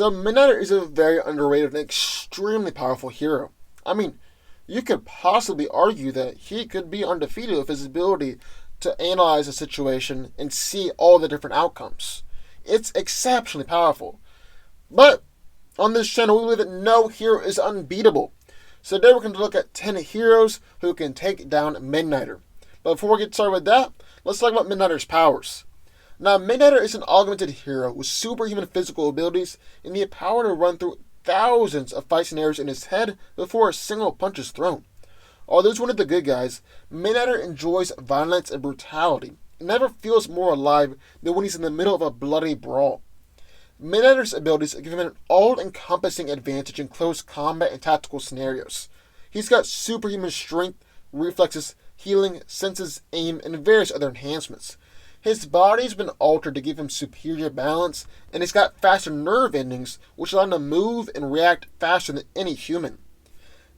So Midnighter is a very underrated and extremely powerful hero. I mean, you could possibly argue that he could be undefeated with his ability to analyze a situation and see all the different outcomes. It's exceptionally powerful. But on this channel, we believe that no hero is unbeatable. So today we're going to look at 10 heroes who can take down Midnighter. But before we get started with that, let's talk about Midnighter's powers. Now, Midnighter is an augmented hero with superhuman physical abilities and the power to run through thousands of fight scenarios in his head before a single punch is thrown. Although he's one of the good guys, Midnighter enjoys violence and brutality and never feels more alive than when he's in the middle of a bloody brawl. Midnighter's abilities give him an all-encompassing advantage in close combat and tactical scenarios. He's got superhuman strength, reflexes, healing, senses, aim, and various other enhancements. His body's been altered to give him superior balance, and he's got faster nerve endings, which allow him to move and react faster than any human.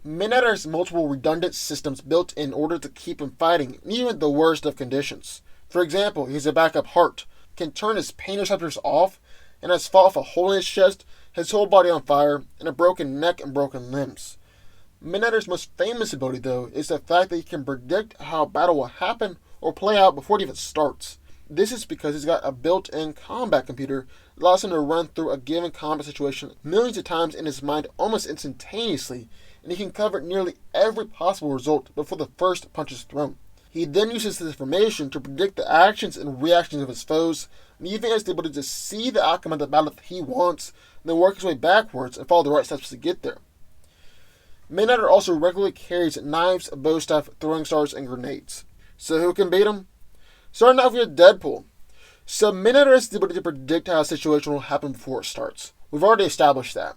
Midnighter has multiple redundant systems built in order to keep him fighting, even the worst of conditions. For example, he has a backup heart, can turn his pain receptors off, and has fought off a hole in his chest, his whole body on fire, and a broken neck and broken limbs. Midnighter's most famous ability, though, is the fact that he can predict how a battle will happen or play out before it even starts. This is because he's got a built-in combat computer that allows him to run through a given combat situation millions of times in his mind almost instantaneously, and he can cover nearly every possible result before the first punch is thrown. He then uses this information to predict the actions and reactions of his foes, and even has the ability to see the outcome of the battle that he wants, and then work his way backwards and follow the right steps to get there. Midnighter also regularly carries knives, bow staff, throwing stars, and grenades. So who can beat him? Starting off with Deadpool. So Midnighter has the ability to predict how a situation will happen before it starts. We've already established that.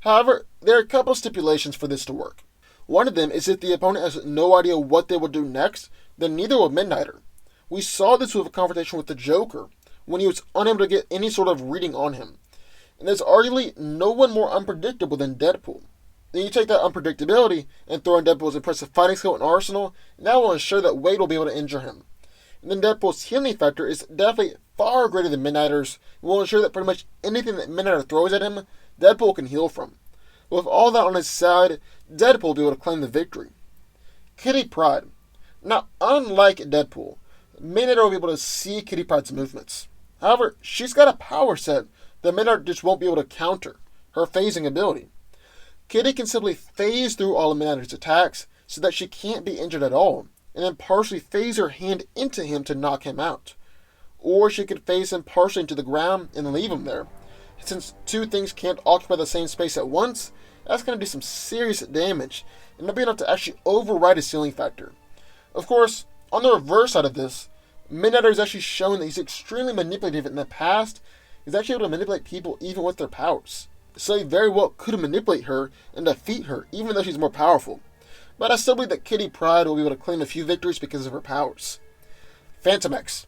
However, there are a couple of stipulations for this to work. One of them is if the opponent has no idea what they will do next, then neither will Midnighter. We saw this with a confrontation with the Joker, when he was unable to get any sort of reading on him. And there's arguably no one more unpredictable than Deadpool. Then you take that unpredictability and throw in Deadpool's impressive fighting skill and arsenal, and that will ensure that Wade will be able to injure him. And then Deadpool's healing factor is definitely far greater than Midnighter's, and will ensure that pretty much anything that Midnighter throws at him, Deadpool can heal from. With all that on his side, Deadpool will be able to claim the victory. Kitty Pryde. Now, unlike Deadpool, Midnighter will be able to see Kitty Pryde's movements. However, she's got a power set that Midnighter just won't be able to counter, her phasing ability. Kitty can simply phase through all of Midnighter's attacks so that she can't be injured at all, and then partially phase her hand into him to knock him out. Or she could phase him partially into the ground and leave him there. Since two things can't occupy the same space at once, that's going to do some serious damage, and might be enough to actually override his healing factor. Of course, on the reverse side of this, Midnighter has actually shown that he's extremely manipulative in the past. He's actually able to manipulate people even with their powers. So he very well could manipulate her and defeat her, even though she's more powerful. But I still believe that Kitty Pryde will be able to claim a few victories because of her powers. Fantomex.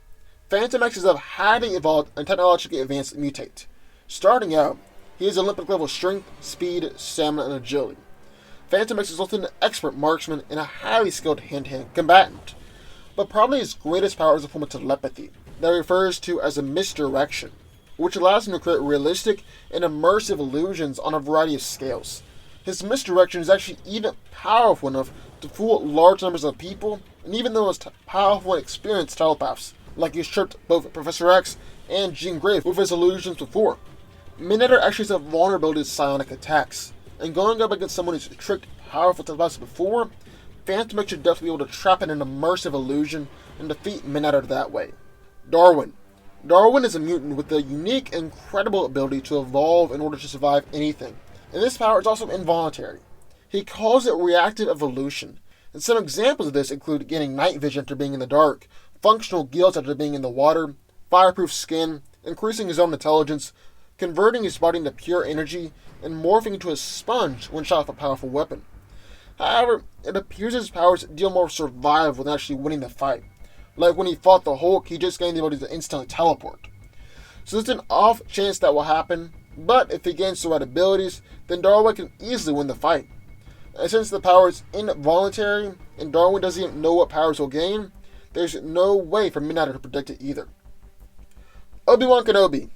Fantomex is a highly evolved and technologically advanced mutate. Starting out, he has Olympic level strength, speed, stamina, and agility. Fantomex is also an expert marksman and a highly skilled hand-to-hand combatant. But probably his greatest power is a form of telepathy that he refers to as a misdirection, which allows him to create realistic and immersive illusions on a variety of scales. His misdirection is actually even powerful enough to fool large numbers of people, and even the most powerful and experienced telepaths, like he's tricked both Professor X and Jean Grey with his illusions before. Midnighter actually has a vulnerability to psionic attacks, and going up against someone who's tricked powerful telepaths before, Fantomex should definitely be able to trap in an immersive illusion and defeat Midnighter that way. Darwin. Darwin is a mutant with the unique, incredible ability to evolve in order to survive anything. And this power is also involuntary. He calls it reactive evolution, and some examples of this include gaining night vision after being in the dark, functional gills after being in the water, fireproof skin, increasing his own intelligence, converting his body into pure energy, and morphing into a sponge when shot with a powerful weapon. However, it appears his powers deal more survival than actually winning the fight. Like when he fought the Hulk, he just gained the ability to instantly teleport. So there's an off chance that will happen, but if he gains the right abilities, then Darwin can easily win the fight. And since the power is involuntary, and Darwin doesn't even know what powers he'll gain, there's no way for Midnighter to predict it either. Obi-Wan Kenobi.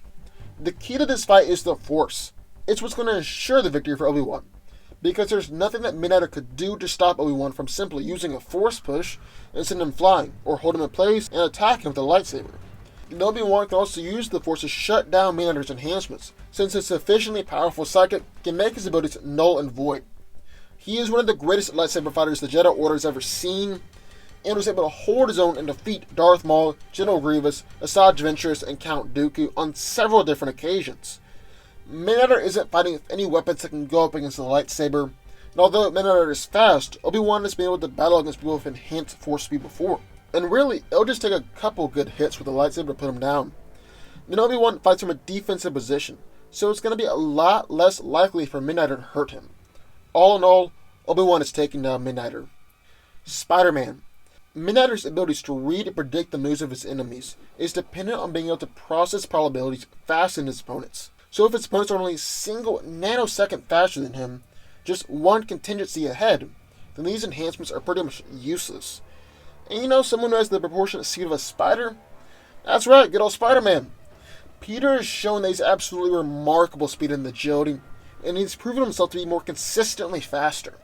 The key to this fight is the Force. It's what's going to ensure the victory for Obi-Wan, because there's nothing that Midnighter could do to stop Obi-Wan from simply using a force push and send him flying, or hold him in place and attack him with a lightsaber. And Obi-Wan can also use the force to shut down Midnighter's enhancements, since his sufficiently powerful psychic can make his abilities null and void. He is one of the greatest lightsaber fighters the Jedi Order has ever seen, and was able to hold his own and defeat Darth Maul, General Grievous, Asajj Ventress, and Count Dooku on several different occasions. Midnighter isn't fighting with any weapons that can go up against the lightsaber, and although Midnighter is fast, Obi-Wan has been able to battle against people with enhanced force speed before. And really, it'll just take a couple good hits with the lightsaber to put him down. Then Obi-Wan fights from a defensive position, so it's going to be a lot less likely for Midnighter to hurt him. All in all, Obi-Wan is taking down Midnighter. Spider-Man. Midnighter's abilities to read and predict the moves of his enemies is dependent on being able to process probabilities faster than his opponents. So if his opponents are only a single nanosecond faster than him, just one contingency ahead, then these enhancements are pretty much useless. And you know someone who has the proportionate speed of a spider? That's right, good old Spider-Man. Peter has shown that he's absolutely remarkable speed and agility, and he's proven himself to be more consistently faster.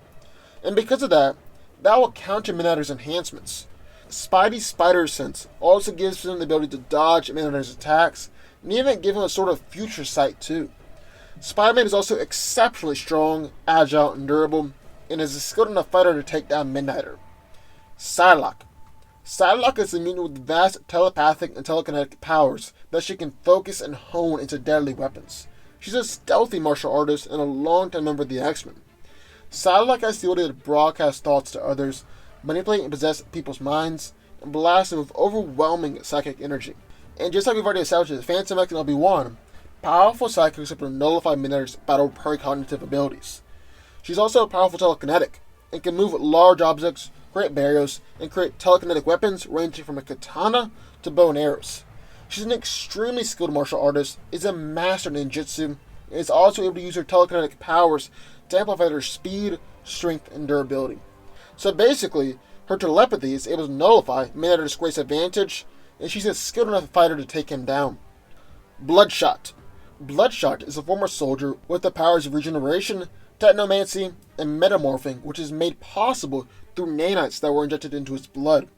And because of that will counter Midnighter's enhancements. Spidey's Spider Sense also gives him the ability to dodge Midnighter's attacks, and even give him a sort of future sight too. Spider-Man is also exceptionally strong, agile, and durable, and is a skilled enough fighter to take down Midnighter. Psylocke. Psylocke is a mutant with vast telepathic and telekinetic powers that she can focus and hone into deadly weapons. She's a stealthy martial artist and a longtime member of the X-Men. Psylocke has the ability to broadcast thoughts to others, manipulate and possess people's minds, and blast them with overwhelming psychic energy. And just like we've already established with Fantomex and Obi-Wan, powerful psychics are able to nullify Midnighter's battle precognitive abilities. She's also a powerful telekinetic, and can move large objects, create barriers, and create telekinetic weapons ranging from a katana to bow and arrows. She's an extremely skilled martial artist, is a master in ninjutsu, and is also able to use her telekinetic powers to amplify her speed, strength, and durability. So basically, her telepathy is able to nullify Midnighter's great advantage, and she's a skilled enough fighter to take him down. Bloodshot. Bloodshot is a former soldier with the powers of regeneration, technomancy, and metamorphing, which is made possible through nanites that were injected into his blood.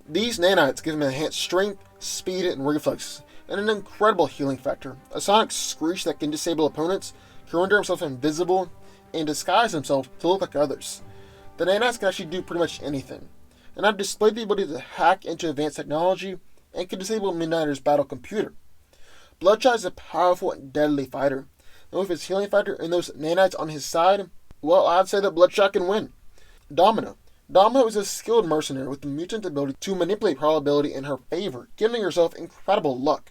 These nanites give him enhanced strength, speed, and reflexes, and an incredible healing factor. A sonic screech that can disable opponents, can render himself invisible, and disguise himself to look like others. The nanites can actually do pretty much anything, and have displayed the ability to hack into advanced technology, and can disable Midnighter's battle computer. Bloodshot is a powerful and deadly fighter, and with his healing factor and those nanites on his side, well, I'd say that Bloodshot can win. Domino. Domino is a skilled mercenary with the mutant ability to manipulate probability in her favor, giving herself incredible luck.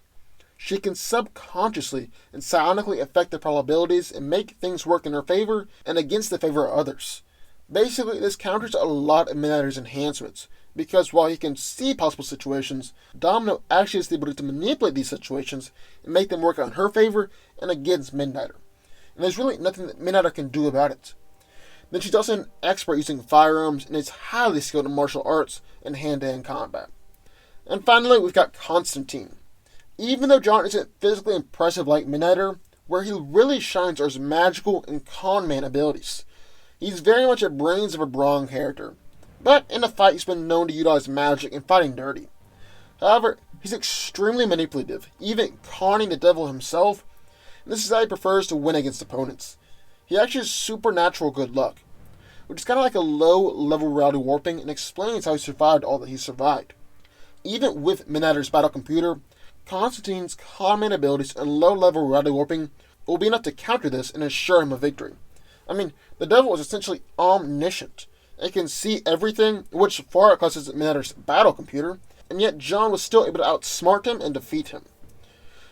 She can subconsciously and psionically affect the probabilities and make things work in her favor and against the favor of others. Basically, this counters a lot of Midnighter's enhancements, because while he can see possible situations, Domino actually has the ability to manipulate these situations and make them work on her favor and against Midnighter. And there's really nothing that Midnighter can do about it. Then she's also an expert using firearms and is highly skilled in martial arts and hand-to-hand combat. And finally, we've got Constantine. Even though John isn't physically impressive like Midnighter, where he really shines are his magical and con man abilities. He's very much a brains of a brawn character, but in a fight he's been known to utilize magic and fighting dirty. However, he's extremely manipulative, even conning the devil himself, and this is how he prefers to win against opponents. He actually has supernatural good luck, which is kind of like a low-level reality warping, and explains how he survived all that he survived. Even with Midnighter's battle computer, Constantine's con-man abilities and low-level reality warping will be enough to counter this and ensure him a victory. I mean, the devil is essentially omniscient. It can see everything, which far outclasses Midnighter's battle computer, and yet John was still able to outsmart him and defeat him.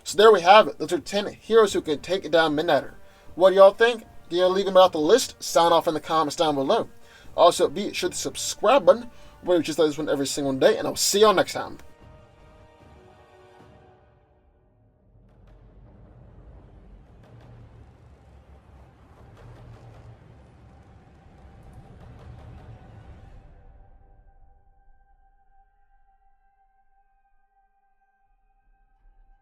So there we have it. Those are 10 heroes who can take down Midnighter. What do y'all think? Do you leave them out the list? Sound off in the comments down below. Also, be sure to subscribe button, where we just like this one every single day, and I'll see y'all next time.